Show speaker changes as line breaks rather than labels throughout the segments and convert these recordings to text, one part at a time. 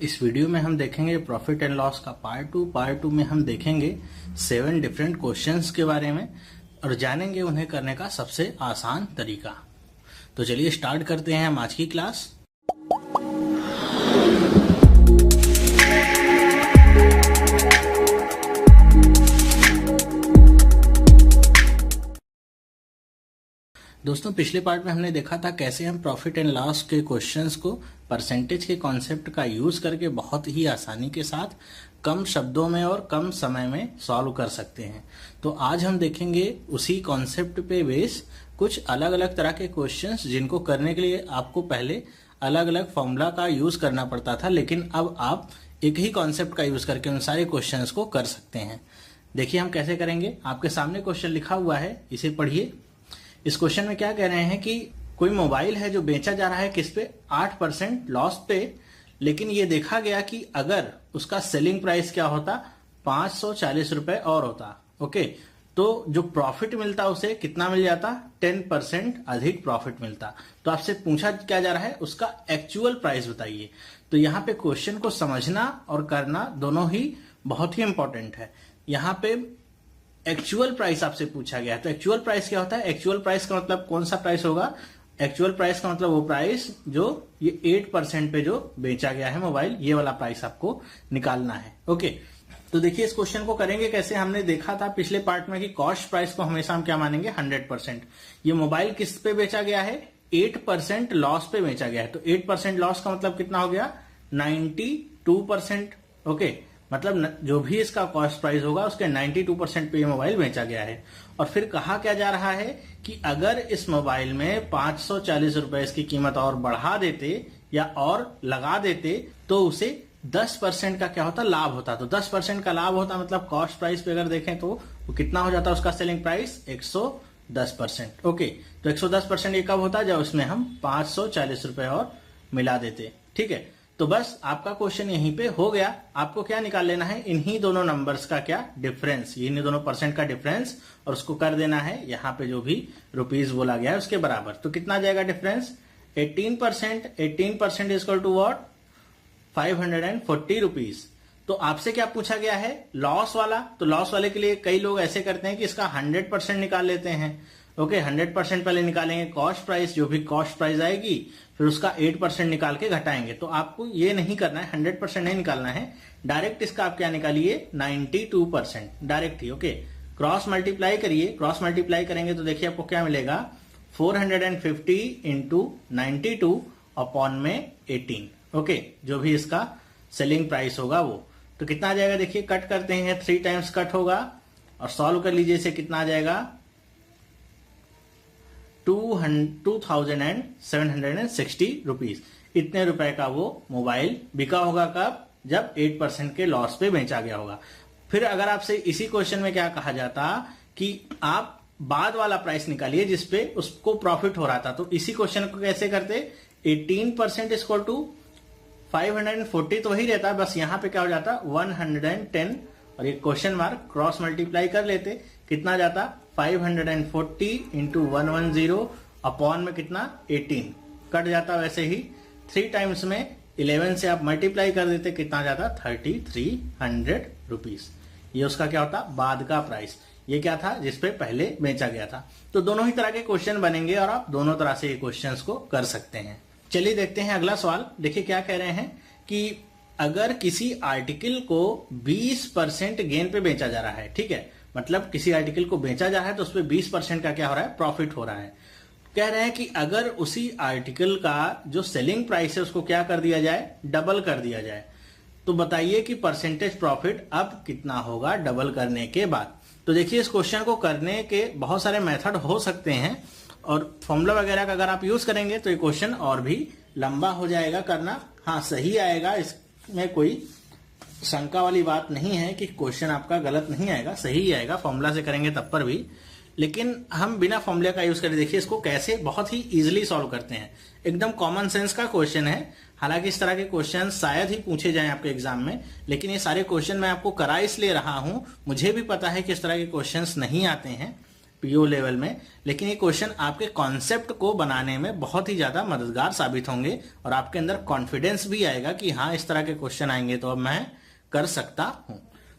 इस वीडियो में हम देखेंगे प्रॉफिट एंड लॉस का पार्ट टू में हम देखेंगे 7 डिफरेंट क्वेश्चंस के बारे में और जानेंगे उन्हें करने का सबसे आसान तरीका। तो चलिए स्टार्ट करते हैं हम आज की क्लास। दोस्तों, पिछले पार्ट में हमने देखा था कैसे हम प्रॉफिट एंड लॉस के क्वेश्चंस को परसेंटेज के कॉन्सेप्ट का यूज करके बहुत ही आसानी के साथ कम शब्दों में और कम समय में सॉल्व कर सकते हैं। तो आज हम देखेंगे उसी कॉन्सेप्ट पे बेस कुछ अलग अलग तरह के क्वेश्चंस जिनको करने के लिए आपको पहले अलग अलग फॉर्मूला का यूज करना पड़ता था, लेकिन अब आप एक ही कॉन्सेप्ट का यूज करके उन सारे क्वेश्चंस को कर सकते हैं। देखिए हम कैसे करेंगे। आपके सामने क्वेश्चन लिखा हुआ है, इसे पढ़िए। इस क्वेश्चन में क्या कह रहे हैं कि कोई मोबाइल है जो बेचा जा रहा है किस पे 8% लॉस पे, लेकिन ये देखा गया कि अगर उसका सेलिंग प्राइस क्या होता 540 रुपए और होता, ओके, तो जो प्रॉफिट मिलता उसे कितना मिल जाता 10% अधिक प्रॉफिट मिलता। तो आपसे पूछा क्या जा रहा है उसका एक्चुअल प्राइस बताइए। तो यहाँ पे क्वेश्चन को समझना और करना दोनों ही बहुत ही इंपॉर्टेंट है। यहाँ पे एक्चुअल प्राइस आपसे पूछा गया है, तो एक्चुअल प्राइस क्या होता है? एक्चुअल प्राइस का मतलब कौन सा प्राइस होगा? एक्चुअल प्राइस का मतलब वो प्राइस जो ये 8% पे जो बेचा गया है मोबाइल, ये वाला प्राइस आपको निकालना है। ओके, तो देखिए इस क्वेश्चन को करेंगे कैसे। हमने देखा था पिछले पार्ट में कि कॉस्ट प्राइस को हमेशा हम क्या मानेंगे 100%। ये मोबाइल किस पे बेचा गया है? 8% लॉस पे बेचा गया है। तो 8% लॉस का मतलब कितना हो गया 92%। ओके, मतलब जो भी इसका कॉस्ट प्राइस होगा उसके 92% पे ये मोबाइल बेचा गया है। और फिर कहा क्या जा रहा है कि अगर इस मोबाइल में 540 रुपए इसकी कीमत और बढ़ा देते या और लगा देते तो उसे 10% का क्या होता लाभ होता। तो 10% का लाभ होता मतलब कॉस्ट प्राइस पे अगर देखें तो वो कितना हो जाता उसका सेलिंग प्राइस 110%। ओके, तो 110% ये कब होता जब उसमें हम 540 रुपए और मिला देते। ठीक है, तो बस आपका क्वेश्चन यहीं पे हो गया। आपको क्या निकाल लेना है? इन्हीं दोनों नंबर्स का क्या डिफरेंस, इन्हीं दोनों परसेंट का डिफरेंस, और उसको कर देना है यहाँ पे जो भी रुपीज बोला गया है उसके बराबर। तो कितना जाएगा difference? 18%। 18% is equal to what? 540 rupees. तो आपसे क्या पूछा गया है? लॉस वाला। तो लॉस वाले के लिए कई लोग ऐसे करते हैं कि इसका 100% निकाल लेते हैं। ओके, 100% पहले निकालेंगे कॉस्ट प्राइस, जो भी कॉस्ट प्राइस आएगी, फिर उसका 8% निकाल के घटाएंगे। तो आपको ये नहीं करना है, 100% नहीं निकालना है, डायरेक्ट इसका आप क्या निकालिए 92% डायरेक्ट ही। ओके, क्रॉस मल्टीप्लाई करिए। क्रॉस मल्टीप्लाई करेंगे तो देखिए आपको क्या मिलेगा 450 इंटू 92 अपॉन में 18। ओके, जो भी इसका सेलिंग प्राइस होगा वो। तो कितना आ जाएगा देखिए, कट करते हैं 3 टाइम्स कट होगा और सॉल्व कर लीजिए। इसे कितना आ जाएगा 2760 रुपीज। इतने रुपए का वो मोबाइल बिका होगा कब? जब 8% के लॉस पे बेचा गया होगा। फिर अगर आपसे इसी क्वेश्चन में क्या कहा जाता कि आप बाद वाला प्राइस निकालिए जिसपे उसको प्रॉफिट हो रहा था, तो इसी क्वेश्चन को कैसे करते? 18% इक्वल टू 540 तो वही रहता, बस यहां पे क्या हो जाता 110 और ये क्वेश्चन मार्क क्रॉस मल्टीप्लाई कर लेते। कितना जाता 540 इंटू 110 अपॉन में कितना 18 कट जाता। वैसे ही 3 टाइम्स में 11 से आप मल्टीप्लाई कर देते, कितना जाता 3300 रुपीज। ये उसका क्या होता बाद का प्राइस। ये क्या था जिसपे पहले बेचा गया था। तो दोनों ही तरह के क्वेश्चन बनेंगे और आप दोनों तरह से ये क्वेश्चंस को कर सकते हैं। चलिए देखते हैं अगला सवाल। देखिए क्या कह रहे हैं कि अगर किसी आर्टिकल को 20% गेन पे बेचा जा रहा है, ठीक है, मतलब किसी आर्टिकल को बेचा जा रहा है तो उसपे 20% का क्या हो रहा है प्रॉफिट हो रहा है। कह रहे हैं कि अगर उसी आर्टिकल का जो सेलिंग प्राइस है उसको क्या कर दिया जाए डबल कर दिया जाए, तो बताइए कि परसेंटेज प्रॉफिट अब कितना होगा डबल करने के बाद। तो देखिए इस क्वेश्चन को करने के बहुत सारे मेथड हो सकते हैं और फॉर्मूला वगैरह का अगर आप यूज करेंगे तो ये क्वेश्चन और भी लंबा हो जाएगा करना। हाँ, सही आएगा, इसमें कोई शंका वाली बात नहीं है कि क्वेश्चन आपका गलत नहीं आएगा, सही ही आएगा। फॉर्मूला से करेंगे तब पर भी, लेकिन हम बिना फॉर्मूला का यूज करके देखिए इसको कैसे बहुत ही इजीली सॉल्व करते हैं। एकदम कॉमन सेंस का क्वेश्चन है। हालांकि इस तरह के क्वेश्चन शायद ही पूछे जाएं आपके एग्जाम में, लेकिन ये सारे क्वेश्चन मैं आपको करा इसलिए रहा हूं, मुझे भी पता है कि इस तरह के क्वेश्चंस नहीं आते हैं, पीओ लेवल में, लेकिन ये क्वेश्चन आपके कॉन्सेप्ट को बनाने में बहुत ही ज्यादा मददगार साबित होंगे और आपके अंदर कॉन्फिडेंस भी आएगा कि हाँ इस तरह के क्वेश्चन आएंगे तो अब मैं कर सकता हूं।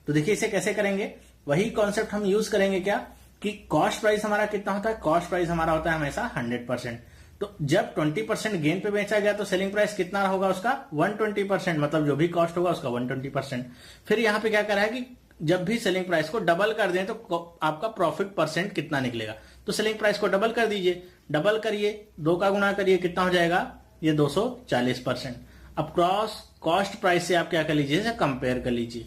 तो देखिए इसे कैसे करेंगे, वही कॉन्सेप्ट हम यूज करेंगे क्या कि कॉस्ट प्राइस हमारा कितना होता है, कॉस्ट प्राइस हमारा होता है हमेशा 100%। तो जब 20% गेन पे बेचा गया तो सेलिंग प्राइस कितना होगा उसका 120%, मतलब जो भी कॉस्ट होगा उसका 120%। फिर यहाँ पे क्या करा है कि जब भी सेलिंग प्राइस को डबल कर दें तो आपका प्रॉफिट परसेंट कितना निकलेगा, तो सेलिंग प्राइस को डबल कर दीजिए, डबल करिए 2 का गुना करिए, कितना हो जाएगा ये 240%। अब क्रॉस कॉस्ट प्राइस से आप क्या कर लीजिए, कंपेयर कर लीजिए,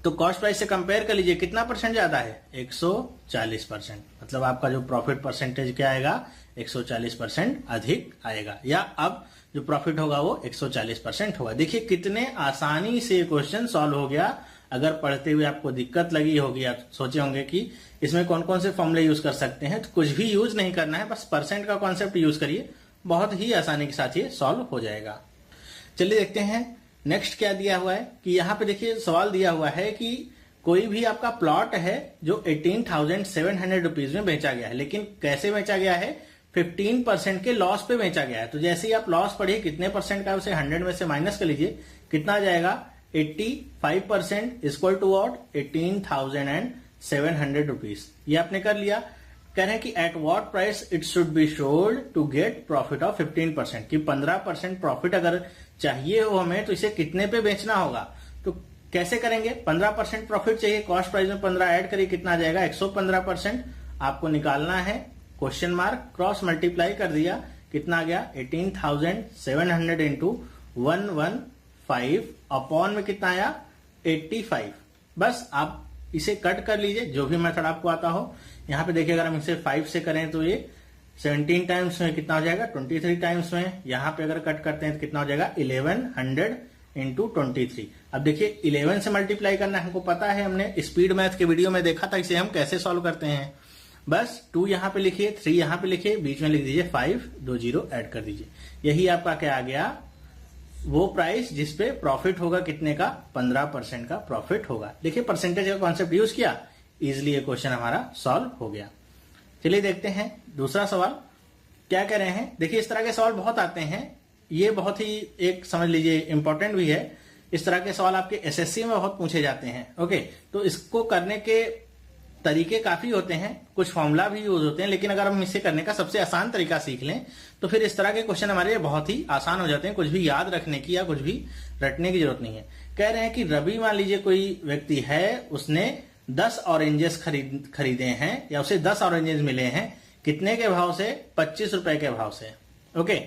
तो कॉस्ट प्राइस से कंपेयर कर लीजिए कितना परसेंट ज्यादा है 140%, मतलब आपका जो प्रॉफिट परसेंटेज क्या आएगा 140% अधिक आएगा, या अब जो प्रॉफिट होगा वो 140% होगा। देखिए कितने आसानी से क्वेश्चन सॉल्व हो गया। अगर पढ़ते हुए आपको दिक्कत लगी होगी, आप सोचे होंगे कि इसमें कौन कौन से फॉर्मूले यूज कर सकते हैं, तो कुछ भी यूज नहीं करना है, बस परसेंट का कॉन्सेप्ट यूज करिए, बहुत ही आसानी के साथ ये सॉल्व हो जाएगा। चलिए देखते हैं नेक्स्ट क्या दिया हुआ है कि यहाँ पे देखिए सवाल दिया हुआ है कि कोई भी आपका प्लॉट है जो 18,700 रुपीज में बेचा गया है, लेकिन कैसे बेचा गया है 15% के लॉस पे बेचा गया है। तो जैसे ही आप लॉस पढ़िए कितने परसेंट का, उसे 100 में से माइनस कर लीजिए, कितना आ जाएगा 85% इक्वल टू व्हाट 18,700 रुपीज। ये आपने कर लिया। कह रहे हैं कि at what price it should be sold to get profit of 15%, कि 15% प्रॉफिट अगर चाहिए हो हमें तो इसे कितने पे बेचना होगा। तो कैसे करेंगे, 15% प्रॉफिट चाहिए, कॉस्ट प्राइस में 15 ऐड करिए, कितना आ जाएगा 115%। आपको निकालना है क्वेश्चन मार्क, क्रॉस मल्टीप्लाई कर दिया, कितना आ गया 18,700 इंटू 115 अपॉन में कितना आया 85। बस आप इसे कट कर लीजिए, जो भी मेथड आपको आता हो। यहाँ पे देखिए अगर हम इसे 5 से करें तो ये 17 टाइम्स में कितना हो जाएगा 23 टाइम्स में। यहाँ पे अगर कट करते हैं तो कितना हो जाएगा 1100 इंटू 23। अब देखिए 11 से मल्टीप्लाई करना हमको पता है, हमने स्पीड मैथ के वीडियो में देखा था, इसे हम कैसे सॉल्व करते हैं। बस 2 यहाँ पे लिखिए, 3 यहाँ पे लिखिए, बीच में लिख दीजिए 5, 2 0 ऐड कर दीजिए। यही आपका क्या आ गया, वो प्राइस जिसपे प्रॉफिट होगा कितने का 15% का प्रॉफिट होगा। देखिए परसेंटेज का कॉन्सेप्ट यूज किया, इजिली ये क्वेश्चन हमारा सॉल्व हो गया। चलिए देखते हैं दूसरा सवाल क्या कह रहे हैं। देखिए इस तरह के सवाल बहुत आते हैं, ये बहुत ही एक समझ लीजिए इंपॉर्टेंट भी है। इस तरह के सवाल आपके एसएससी में बहुत पूछे जाते हैं। ओके, तो इसको करने के तरीके काफी होते हैं, कुछ फॉर्मूला भी यूज होते हैं, लेकिन अगर हम इसे करने का सबसे आसान तरीका सीख लें तो फिर इस तरह के क्वेश्चन हमारे लिए बहुत ही आसान हो जाते हैं, कुछ भी याद रखने की या कुछ भी रटने की जरूरत नहीं है। कह रहे हैं कि रवि मान लीजिए कोई व्यक्ति है, उसने 10 ऑरेंजेस खरीदे हैं, या उसे 10 ऑरेंजेस मिले हैं, कितने के भाव से 25 रुपए के भाव से। ओके,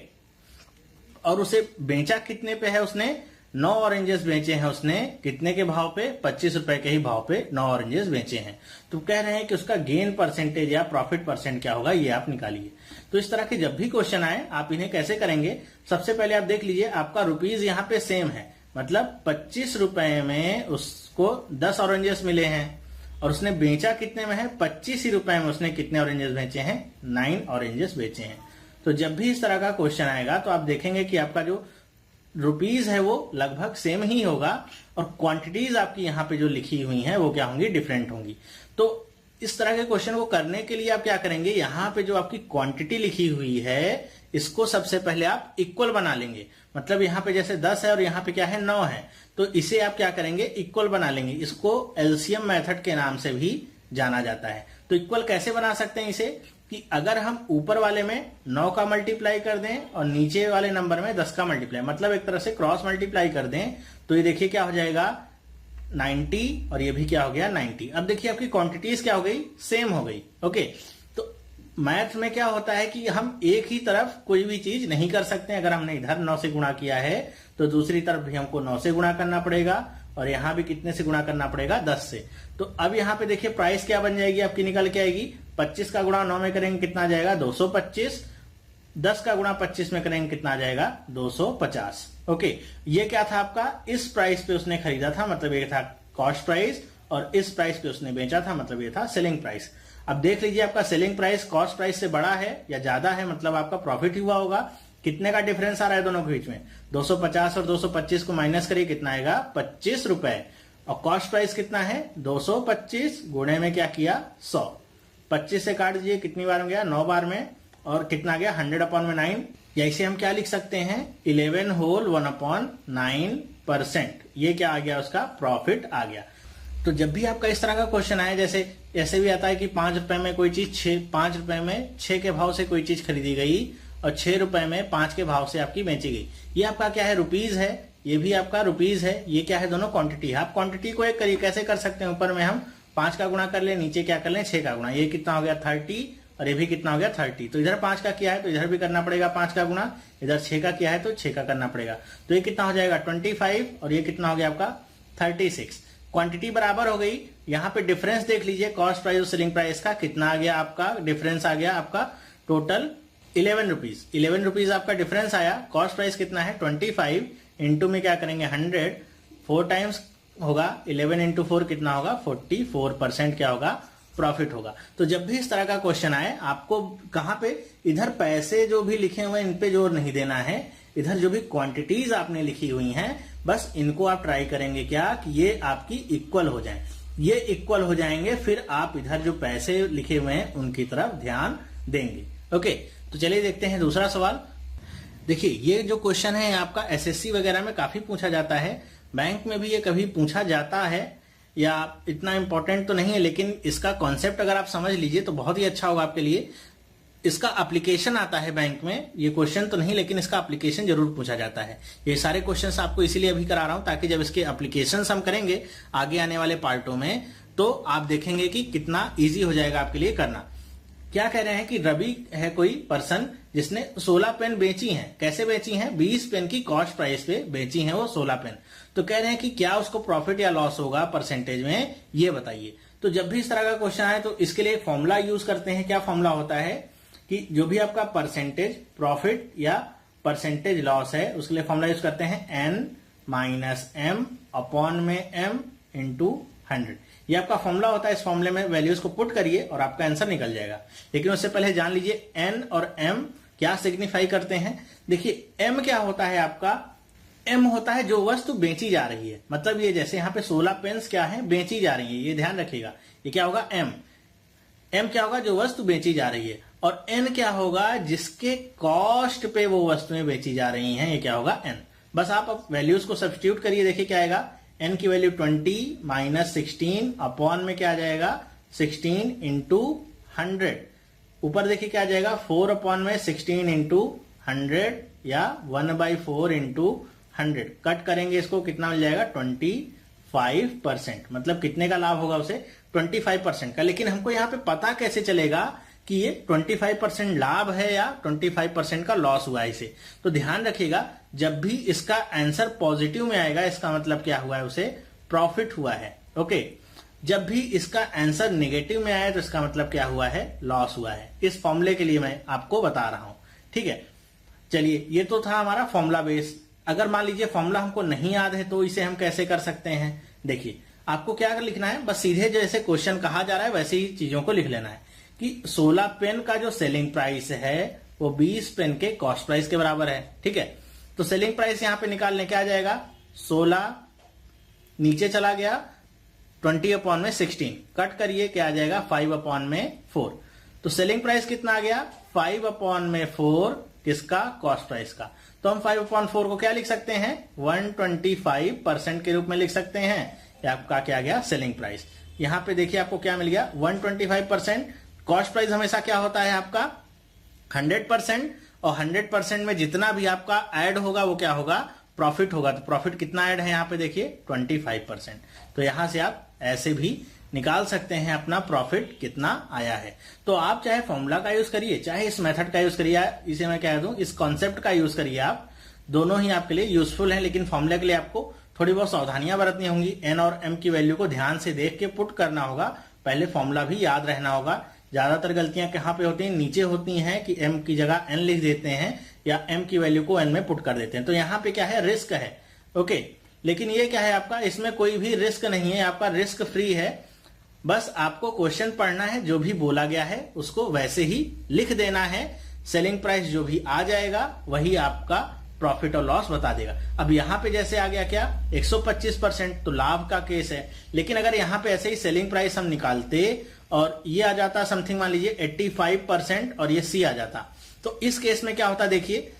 और उसे बेचा कितने पे है, उसने 9 ऑरेंजेस बेचे हैं, उसने कितने के भाव पे 25 रुपए के ही भाव पे 9 ऑरेंजेस बेचे हैं। तो कह रहे हैं कि उसका गेन परसेंटेज या प्रॉफिट परसेंट क्या होगा, ये आप निकालिए। तो इस तरह के जब भी क्वेश्चन आए आप इन्हें कैसे करेंगे, सबसे पहले आप देख लीजिए आपका रुपीज यहाँ पे सेम है, मतलब 25 रुपए में उसको 10 ऑरेंजेस मिले हैं और उसने बेचा कितने में है 25 ही रुपए में। उसने कितने ऑरेंजेस बेचे हैं 9 ऑरेंजेस बेचे हैं। तो जब भी इस तरह का क्वेश्चन आएगा तो आप देखेंगे कि आपका जो रुपीज है वो लगभग सेम ही होगा और क्वांटिटीज आपकी यहाँ पे जो लिखी हुई हैं वो क्या होंगी, डिफरेंट होंगी। तो इस तरह के क्वेश्चन को करने के लिए आप क्या करेंगे, यहाँ पे जो आपकी क्वांटिटी लिखी हुई है इसको सबसे पहले आप इक्वल बना लेंगे। मतलब यहाँ पे जैसे 10 है और यहाँ पे क्या है 9 है, तो इसे आप क्या करेंगे इक्वल बना लेंगे। इसको एलसीएम मेथड के नाम से भी जाना जाता है। तो इक्वल कैसे बना सकते हैं इसे, कि अगर हम ऊपर वाले में 9 का मल्टीप्लाई कर दें और नीचे वाले नंबर में 10 का मल्टीप्लाई, मतलब एक तरह से क्रॉस मल्टीप्लाई कर दें, तो ये देखिए क्या हो जाएगा 90 और ये भी क्या हो गया 90। अब देखिए आपकी क्वांटिटीज क्या हो गई, सेम हो गई। ओके, तो मैथ में क्या होता है कि हम एक ही तरफ कोई भी चीज नहीं कर सकते। अगर हमने इधर 9 से गुणा किया है तो दूसरी तरफ भी हमको 9 से गुणा करना पड़ेगा और यहां भी कितने से गुणा करना पड़ेगा 10 से। तो अब यहाँ पे देखिए प्राइस क्या बन जाएगी आपकी, निकल के आएगी 25 का गुणा 9 में करेंगे कितना आ जाएगा 225, 10 का गुणा 25 में करेंगे कितना आ जाएगा 250। ओके, ये क्या था आपका, इस प्राइस पे उसने खरीदा था, मतलब ये था कॉस्ट प्राइस, और इस प्राइस पे उसने बेचा था, मतलब ये था सेलिंग प्राइस। अब देख लीजिए आपका सेलिंग प्राइस कॉस्ट प्राइस से बड़ा है या ज्यादा है, मतलब आपका प्रॉफिट ही हुआ होगा। कितने का डिफरेंस आ रहा है दोनों के बीच में, 250 और 225 को माइनस करिए कितना आएगा 25 रुपए, और कॉस्ट प्राइस कितना है 225 गुणे में क्या किया 100। 25 से काट दीजिए, कितनी बार में गया, 9 बार में, और कितना गया 100/9, या इसे हम क्या लिख सकते हैं 11 होल 1/9%। ये क्या आ गया, उसका प्रॉफिट आ गया। तो जब भी आपका इस तरह का क्वेश्चन आए, जैसे ऐसे भी आता है कि 5 रुपए में कोई चीज 5 रुपए में 6 के भाव से कोई चीज खरीदी गई और 6 रुपए में 5 के भाव से आपकी बेची गई। ये आपका क्या है, रुपीज है, ये भी आपका रुपीज है, ये क्या है, दोनों क्वांटिटी है। आप क्वांटिटी को एक कैसे कर सकते हैं, ऊपर में हम 5 का गुणा कर ले, नीचे क्या कर ले 6 का गुणा। ये कितना हो गया 30 और ये भी कितना हो गया 30। तो इधर 5 का किया है तो इधर भी करना पड़ेगा 5 का गुणा, इधर 6 का किया है तो 6 का करना पड़ेगा। तो ये कितना हो जाएगा 25 और ये कितना हो गया आपका 36। क्वांटिटी बराबर हो गई। यहाँ पे डिफरेंस देख लीजिए, कॉस्ट प्राइस और सेलिंग प्राइस का कितना आ गया, आपका डिफरेंस आ गया आपका टोटल 11 रुपीज। 11 रुपीज आपका डिफरेंस आया। कॉस्ट प्राइस कितना है 25, इंटू में क्या करेंगे 100, 4 टाइम्स होगा, 11 इंटू 4 कितना होगा 44% क्या होगा, प्रॉफिट होगा। तो जब भी इस तरह का क्वेश्चन आए, आपको कहां पे, इधर पैसे जो भी लिखे हुए हैं इन पे जोर नहीं देना है, इधर जो भी क्वांटिटीज आपने लिखी हुई हैं बस इनको आप ट्राई करेंगे क्या कि ये आपकी इक्वल हो जाए। ये इक्वल हो जाएंगे, फिर आप इधर जो पैसे लिखे हुए हैं उनकी तरफ ध्यान देंगे। ओके, तो चलिए देखते हैं दूसरा सवाल। देखिए ये जो क्वेश्चन है आपका एसएससी वगैरह में काफी पूछा जाता है, बैंक में भी ये कभी पूछा जाता है, या इतना इंपॉर्टेंट तो नहीं है, लेकिन इसका कॉन्सेप्ट अगर आप समझ लीजिए तो बहुत ही अच्छा होगा आपके लिए। इसका एप्लीकेशन आता है बैंक में, ये क्वेश्चन तो नहीं लेकिन इसका एप्लीकेशन जरूर पूछा जाता है। ये सारे क्वेश्चंस आपको इसीलिए अभी करा रहा हूं ताकि जब इसके एप्लीकेशंस हम करेंगे आगे आने वाले पार्टों में तो आप देखेंगे कि कितना इजी हो जाएगा आपके लिए करना। क्या कह रहे हैं कि रवि है कोई पर्सन जिसने 16 पेन बेची हैं। कैसे बेची हैं, 20 पेन की कॉस्ट प्राइस पे बेची हैं वो 16 पेन। तो कह रहे हैं कि क्या उसको प्रॉफिट या लॉस होगा परसेंटेज में, ये बताइए। तो जब भी इस तरह का क्वेश्चन आए तो इसके लिए फॉर्मूला यूज करते हैं। क्या फॉर्मूला होता है कि जो भी आपका परसेंटेज प्रॉफिट या परसेंटेज लॉस है उसके लिए फॉर्मूला यूज करते हैं n माइनस m अपॉन में m इंटू 100। ये आपका फॉर्मूला होता है। इस फॉर्मूले में वैल्यूज को पुट करिए और आपका आंसर निकल जाएगा। लेकिन उससे पहले जान लीजिए n और m क्या सिग्निफाई करते हैं। देखिए m क्या होता है आपका, m होता है जो वस्तु बेची जा रही है। मतलब ये जैसे यहाँ पे 16 पेन्स क्या है बेची जा रही है, ये ध्यान रखिएगा। ये क्या होगा m क्या होगा जो वस्तु बेची जा रही है, और n क्या होगा जिसके कॉस्ट पे वो वस्तुएं बेची जा रही हैं, ये क्या होगा n। बस आप वैल्यूज को सब्स्टिट्यूट करिए, देखिए क्या आएगा, n की वैल्यू 20 माइनस 16 अपॉन में क्या आ जाएगा 16 इंटू 100। ऊपर देखिए क्या आ जाएगा 4 अपॉन में 16 इंटू 100 या 1/4 इंटू 100। कट करेंगे इसको कितना मिल जाएगा 25%। मतलब कितने का लाभ होगा उसे 25% का। लेकिन हमको यहाँ पे पता कैसे चलेगा कि ये 25% लाभ है या 25% का लॉस हुआ है इसे। तो ध्यान रखिएगा जब भी इसका आंसर पॉजिटिव में आएगा इसका मतलब क्या हुआ है, उसे प्रॉफिट हुआ है। ओके, जब भी इसका आंसर नेगेटिव में आया तो इसका मतलब क्या हुआ है, लॉस हुआ है। इस फॉर्मूले के लिए मैं आपको बता रहा हूं, ठीक है। चलिए ये तो था हमारा फॉर्मूला बेस। अगर मान लीजिए फॉर्मूला हमको नहीं याद है तो इसे हम कैसे कर सकते हैं। देखिए आपको क्या लिखना है, बस सीधे जैसे क्वेश्चन कहा जा रहा है वैसे ही चीजों को लिख लेना है कि 16 पेन का जो सेलिंग प्राइस है वो 20 पेन के कॉस्ट प्राइस के बराबर है, ठीक है। तो सेलिंग प्राइस यहां पे निकालने क्या आ जाएगा 16 नीचे चला गया 20 अपॉन में 16 कट करिए क्या आ जाएगा 5 अपॉन में 4। तो सेलिंग प्राइस कितना आ गया 5 अपॉन में 4 किसका, कॉस्ट प्राइस का। तो हम 5 अपॉन 4 को क्या लिख सकते हैं 125% के रूप में लिख सकते हैं। या आपका क्या गया सेलिंग प्राइस। यहां पे देखिए आपको क्या मिल गया 125%। कॉस्ट प्राइस हमेशा क्या होता है आपका 100%, और 100% में जितना भी आपका ऐड होगा वो क्या होगा प्रॉफिट होगा। तो प्रॉफिट कितना ऐड है यहाँ पे देखिए 25%। तो यहां से आप ऐसे भी निकाल सकते हैं अपना प्रॉफिट कितना आया है। तो आप चाहे फॉर्मूला का यूज करिए चाहे इस मेथड का यूज करिए, इसे मैं कह दूं इस कॉन्सेप्ट का यूज करिए, आप दोनों ही आपके लिए यूजफुल हैं। लेकिन फॉर्मूले के लिए आपको थोड़ी बहुत सावधानियां बरतनी होंगी। एन और एम की वैल्यू को ध्यान से देख के पुट करना होगा, पहले फॉर्मूला भी याद रहना होगा। ज्यादातर गलतियां कहां पे होती हैं, नीचे होती हैं कि एम की जगह एन लिख देते हैं या एम की वैल्यू को एन में पुट कर देते हैं। तो यहां पे क्या है रिस्क है, ओके। लेकिन ये क्या है आपका, इसमें कोई भी रिस्क नहीं है, आपका रिस्क फ्री है। बस आपको क्वेश्चन पढ़ना है, जो भी बोला गया है उसको वैसे ही लिख देना है। सेलिंग प्राइस जो भी आ जाएगा वही आपका प्रॉफिट और लॉस बता देगा। अब यहां पे जैसे आ गया क्या 125% तो लाभ का केस है। लेकिन अगर यहां पे ऐसे ही सेलिंग प्राइस हम निकालते और ये आ जाता समथिंग मान लीजिए 85% और ये सी आ जाता। तो इस केस में क्या होता देखिए,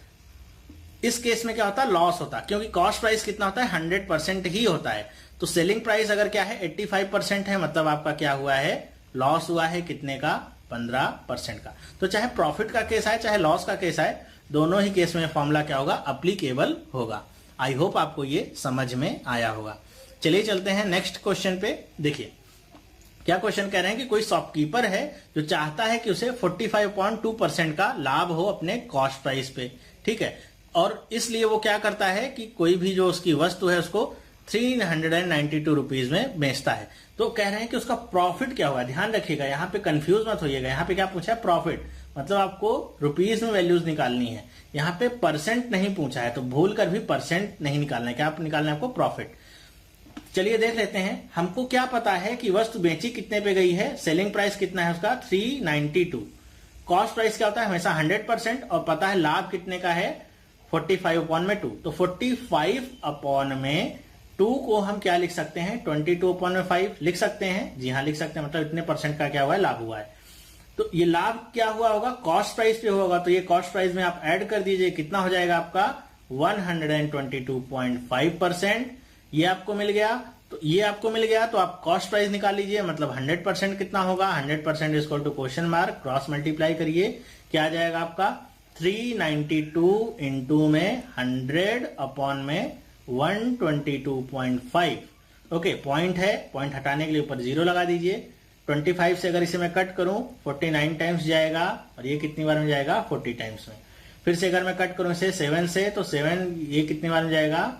इस केस में क्या होता लॉस होता, क्योंकि कॉस्ट प्राइस कितना होता है 100% ही होता है। तो सेलिंग प्राइस अगर क्या है 85% है, मतलब आपका क्या हुआ है लॉस हुआ है कितने का 15% का। तो चाहे प्रॉफिट का केस आए चाहे लॉस का केस आए, दोनों ही केस में फॉर्मूला क्या होगा अप्लीकेबल होगा। आई होप आपको ये समझ में आया होगा। चलिए चलते हैं नेक्स्ट क्वेश्चन पे। देखिए क्या क्वेश्चन कह रहे हैं कि कोई शॉपकीपर है जो चाहता है कि उसे 45.2% का लाभ हो अपने कॉस्ट प्राइस पे, ठीक है, और इसलिए वो क्या करता है कि कोई भी जो उसकी वस्तु है उसको 392 रुपीज में बेचता है। तो कह रहे हैं कि उसका प्रॉफिट क्या होगा। ध्यान रखिएगा यहाँ पे कंफ्यूज मत होइएगा, यहाँ पे क्या पूछा है प्रॉफिट, मतलब आपको रुपीज में वैल्यूज निकालनी है, यहाँ पे परसेंट नहीं पूछा है, तो भूल कर भी परसेंट नहीं निकालना है, क्या निकालना है आपको प्रॉफिट। चलिए देख लेते हैं, हमको क्या पता है कि वस्तु बेची कितने पे गई है, सेलिंग प्राइस कितना है उसका 392, कॉस्ट प्राइस क्या होता है हमेशा 100% और पता है लाभ कितने का है 45/2। तो 45/2 को हम क्या लिख सकते हैं 22/5 लिख सकते हैं। जी हाँ लिख सकते हैं, मतलब इतने परसेंट का क्या हुआ है लाभ हुआ है। तो ये लाभ क्या हुआ होगा कॉस्ट प्राइस पे होगा, तो ये कॉस्ट प्राइस में आप ऐड कर दीजिए, कितना हो जाएगा आपका 122.5%। ये आपको मिल गया, तो ये आपको मिल गया, तो आप कॉस्ट प्राइस निकाल लीजिए, मतलब 100% कितना होगा 100% equal to question mark cross multiply करिए, क्या आ जाएगा आपका 392 इंटू में 100 अपॉन में 122.5। ओके पॉइंट है, पॉइंट हटाने के लिए ऊपर 0 लगा दीजिए। 25 से अगर इसे मैं कट करूं 49 टाइम्स जाएगा और ये कितनी बार में जाएगा 40 टाइम्स में। फिर से अगर मैं कट करूं इसे 7 से, तो 7 ये कितनी बार में जाएगा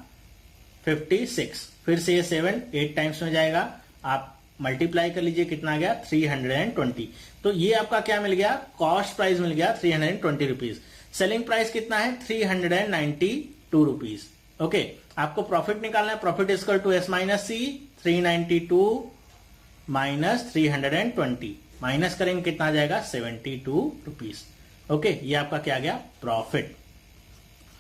56। फिर से ये 7 8 टाइम्स में जाएगा, आप मल्टीप्लाई कर लीजिए कितना आ गया 320। तो ये आपका क्या मिल गया कॉस्ट प्राइस मिल गया 320 रुपीज। सेलिंग प्राइस कितना है 392 रुपीज। ओके आपको प्रॉफिट निकालना है, profit equal to s minus c, 392 minus 320 minus करेंगे कितना आ जाएगा 72 रुपीज। ओके ये आपका क्या गया प्रॉफिट।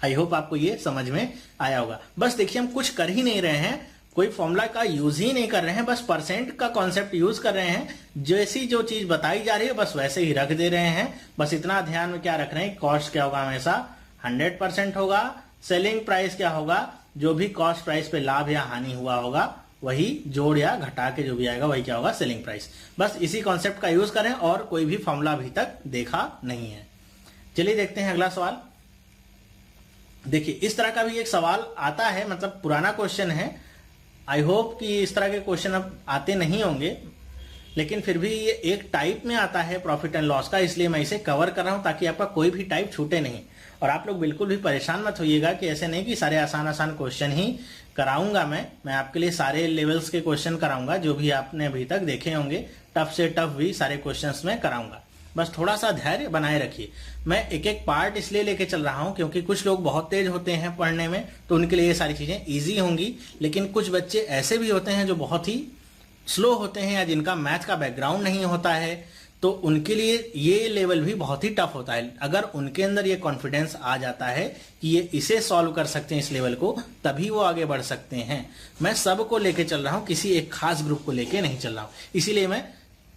आई होप आपको ये समझ में आया होगा। बस देखिए हम कुछ कर ही नहीं रहे हैं, कोई फॉर्मूला का यूज ही नहीं कर रहे हैं, बस परसेंट का कॉन्सेप्ट यूज कर रहे हैं। जैसी जो चीज बताई जा रही है बस वैसे ही रख दे रहे हैं। बस इतना ध्यान में क्या रख रहे हैं कॉस्ट क्या होगा हमेशा 100% होगा, सेलिंग प्राइस क्या होगा जो भी कॉस्ट प्राइस पे लाभ या हानि हुआ होगा वही जोड़ या घटा के जो भी आएगा वही क्या होगा सेलिंग प्राइस। बस इसी कॉन्सेप्ट का यूज करें और कोई भी फॉर्मूला अभी तक देखा नहीं है। चलिए देखते हैं अगला सवाल। देखिए इस तरह का भी एक सवाल आता है, मतलब पुराना क्वेश्चन है। आई होप कि इस तरह के क्वेश्चन अब आते नहीं होंगे, लेकिन फिर भी ये एक टाइप में आता है प्रॉफिट एंड लॉस का, इसलिए मैं इसे कवर कर रहा हूं ताकि आपका कोई भी टाइप छूटे नहीं। और आप लोग बिल्कुल भी परेशान मत होइएगा कि ऐसे नहीं कि सारे आसान आसान क्वेश्चन ही कराऊंगा मैं आपके लिए सारे लेवल्स के क्वेश्चन कराऊंगा जो भी आपने अभी तक देखे होंगे, टफ से टफ भी सारे क्वेश्चंस में कराऊंगा। बस थोड़ा सा धैर्य बनाए रखिए। मैं एक एक पार्ट इसलिए लेके चल रहा हूं क्योंकि कुछ लोग बहुत तेज होते हैं पढ़ने में, तो उनके लिए ये सारी चीजें इजी होंगी, लेकिन कुछ बच्चे ऐसे भी होते हैं जो बहुत ही स्लो होते हैं या जिनका मैथ का बैकग्राउंड नहीं होता है, तो उनके लिए ये लेवल भी बहुत ही टफ होता है। अगर उनके अंदर ये कॉन्फिडेंस आ जाता है कि ये इसे सॉल्व कर सकते हैं इस लेवल को, तभी वो आगे बढ़ सकते हैं। मैं सबको लेके चल रहा हूं, किसी एक खास ग्रुप को लेके नहीं चल रहा हूं, इसीलिए मैं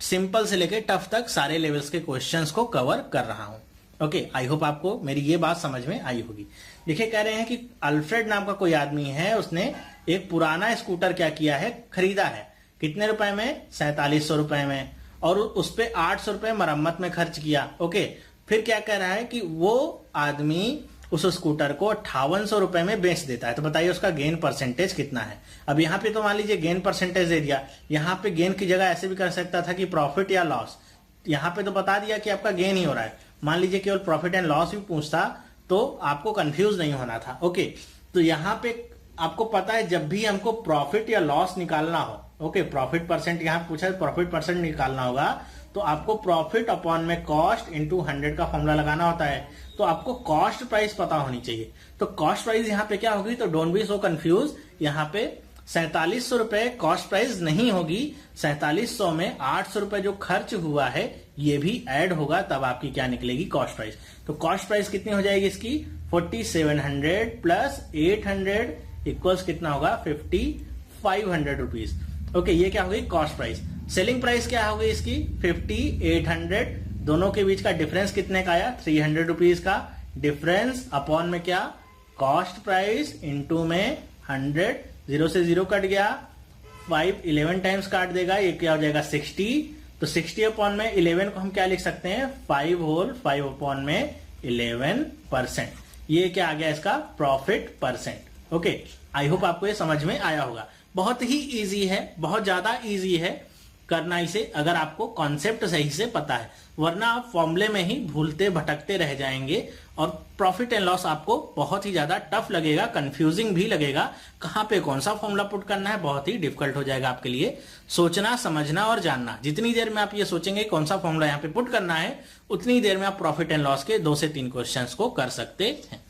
सिंपल से लेके टफ तक सारे लेवल्स के क्वेश्चंस को कवर कर रहा हूं। ओके आई होप आपको मेरी ये बात समझ में आई होगी। देखिए कह रहे हैं कि अल्फ्रेड नाम का कोई आदमी है, उसने एक पुराना स्कूटर क्या किया है खरीदा है, कितने रुपए में 4700 रुपए में, और उस पे 800 रुपए मरम्मत में खर्च किया। ओके फिर क्या कह रहा है कि वो आदमी उस स्कूटर को 5800 रुपए में बेच देता है, तो बताइए उसका गेन परसेंटेज कितना है। अब यहाँ पे तो मान लीजिए गेन परसेंटेज दे दिया, यहाँ पे गेन की जगह ऐसे भी कर सकता था कि प्रॉफिट या लॉस, यहाँ पे तो बता दिया कि आपका गेन ही हो रहा है। मान लीजिए केवल प्रॉफिट एंड लॉस भी पूछता तो आपको कंफ्यूज नहीं होना था। ओके तो यहाँ पे आपको पता है जब भी हमको प्रॉफिट या लॉस निकालना हो, ओके प्रॉफिट परसेंट यहाँ पूछा है, प्रॉफिट परसेंट निकालना होगा तो आपको प्रॉफिट अपॉन में कॉस्ट इंटू 100 का फॉर्मूला लगाना होता है। तो आपको कॉस्ट प्राइस पता होनी चाहिए, तो कॉस्ट प्राइस यहाँ पे क्या होगी, तो डोंट बी सो कंफ्यूज, यहाँ पे 4700 रुपए कॉस्ट प्राइस नहीं होगी, 4700 में 800 रुपए जो खर्च हुआ है ये भी ऐड होगा, तब आपकी क्या निकलेगी कॉस्ट प्राइस। तो कॉस्ट प्राइस कितनी हो जाएगी इसकी 4700 प्लस 800 इक्वल्स कितना होगा 5500 रुपीज। ओके ये क्या होगी कॉस्ट प्राइस। सेलिंग प्राइस क्या होगी इसकी 5800, दोनों के बीच का डिफरेंस कितने का आया 300 रुपीज का, डिफरेंस अपॉन में क्या कॉस्ट प्राइस इनटू में 100, 0 से 0 कट गया, 5 11 टाइम्स काट देगा, ये क्या हो जाएगा 60, तो 60 अपॉन में 11 को हम क्या लिख सकते हैं 5 होल 5 अपॉन में 11%, ये क्या आ गया इसका profit percent. Okay, I hope आपको ये समझ में आया होगा। बहुत ही इजी है, बहुत ज्यादा इजी है करना इसे, अगर आपको कॉन्सेप्ट सही से पता है, वरना आप फॉर्मूले में ही भूलते भटकते रह जाएंगे और प्रॉफिट एंड लॉस आपको बहुत ही ज्यादा टफ लगेगा, कंफ्यूजिंग भी लगेगा, कहां पे कौन सा फॉर्मूला पुट करना है, बहुत ही डिफिकल्ट हो जाएगा आपके लिए सोचना, समझना और जानना। जितनी देर में आप ये सोचेंगे कौन सा फॉर्मूला यहाँ पे पुट करना है, उतनी देर में आप प्रॉफिट एंड लॉस के 2 से 3 क्वेश्चंस को कर सकते हैं।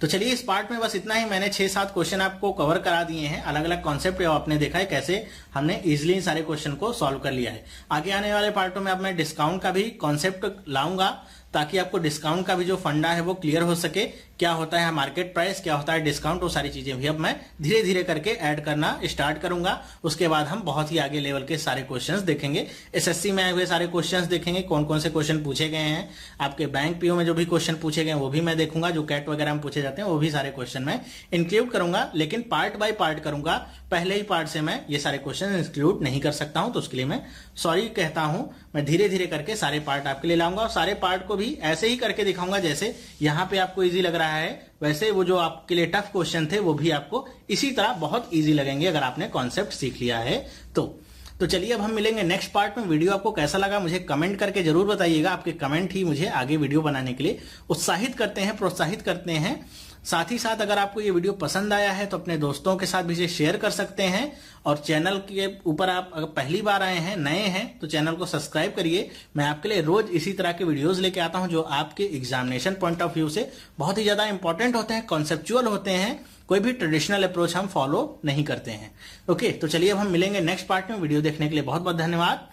तो चलिए इस पार्ट में बस इतना ही, मैंने 6-7 क्वेश्चन आपको कवर करा दिए हैं, अलग अलग कॉन्सेप्ट आपने देखा है कैसे हमने इजिली सारे क्वेश्चन को सॉल्व कर लिया है। आगे आने वाले पार्टों में अब मैं डिस्काउंट का भी कॉन्सेप्ट लाऊंगा, ताकि आपको डिस्काउंट का भी जो फंडा है वो क्लियर हो सके, क्या होता है मार्केट प्राइस, क्या होता है डिस्काउंट, वो सारी चीजें भी अब मैं धीरे धीरे करके ऐड करना स्टार्ट करूंगा। उसके बाद हम बहुत ही आगे लेवल के सारे क्वेश्चंस देखेंगे, एसएससी में आए हुए सारे क्वेश्चंस देखेंगे, कौन कौन से क्वेश्चन पूछे गए हैं, आपके बैंक पीओ में जो भी क्वेश्चन पूछे गए वो भी मैं देखूंगा, जो कैट वगैरह में पूछे जाते हैं वो भी सारे क्वेश्चन मैं इंक्लूड करूंगा, लेकिन पार्ट बाय पार्ट करूंगा, पहले ही पार्ट से मैं ये सारे क्वेश्चन इंक्लूड नहीं कर सकता हूं, तो उसके लिए मैं सॉरी कहता हूं। मैं धीरे धीरे करके सारे पार्ट आपके लिए लाऊंगा और सारे पार्ट को भी ऐसे ही करके दिखाऊंगा जैसे यहां पे आपको इजी लग रहा है, वैसे वो जो आपके लिए टफ क्वेश्चन थे वो भी आपको इसी तरह बहुत इजी लगेंगे अगर आपने कॉन्सेप्ट सीख लिया है तो चलिए अब हम मिलेंगे नेक्स्ट पार्ट में। वीडियो आपको कैसा लगा मुझे कमेंट करके जरूर बताइएगा, आपके कमेंट ही मुझे आगे वीडियो बनाने के लिए उत्साहित करते हैं, प्रोत्साहित करते हैं। साथ ही साथ अगर आपको ये वीडियो पसंद आया है तो अपने दोस्तों के साथ भी इसे शेयर कर सकते हैं, और चैनल के ऊपर आप अगर पहली बार आए हैं, नए हैं, तो चैनल को सब्सक्राइब करिए। मैं आपके लिए रोज इसी तरह के वीडियोस लेके आता हूं जो आपके एग्जामिनेशन पॉइंट ऑफ व्यू से बहुत ही ज्यादा इंपॉर्टेंट होते हैं, कॉन्सेप्चुअल होते हैं, कोई भी ट्रेडिशनल अप्रोच हम फॉलो नहीं करते हैं। ओके, तो चलिए अब हम मिलेंगे नेक्स्ट पार्ट में। वीडियो देखने के लिए बहुत बहुत धन्यवाद।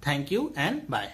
Thank you and bye.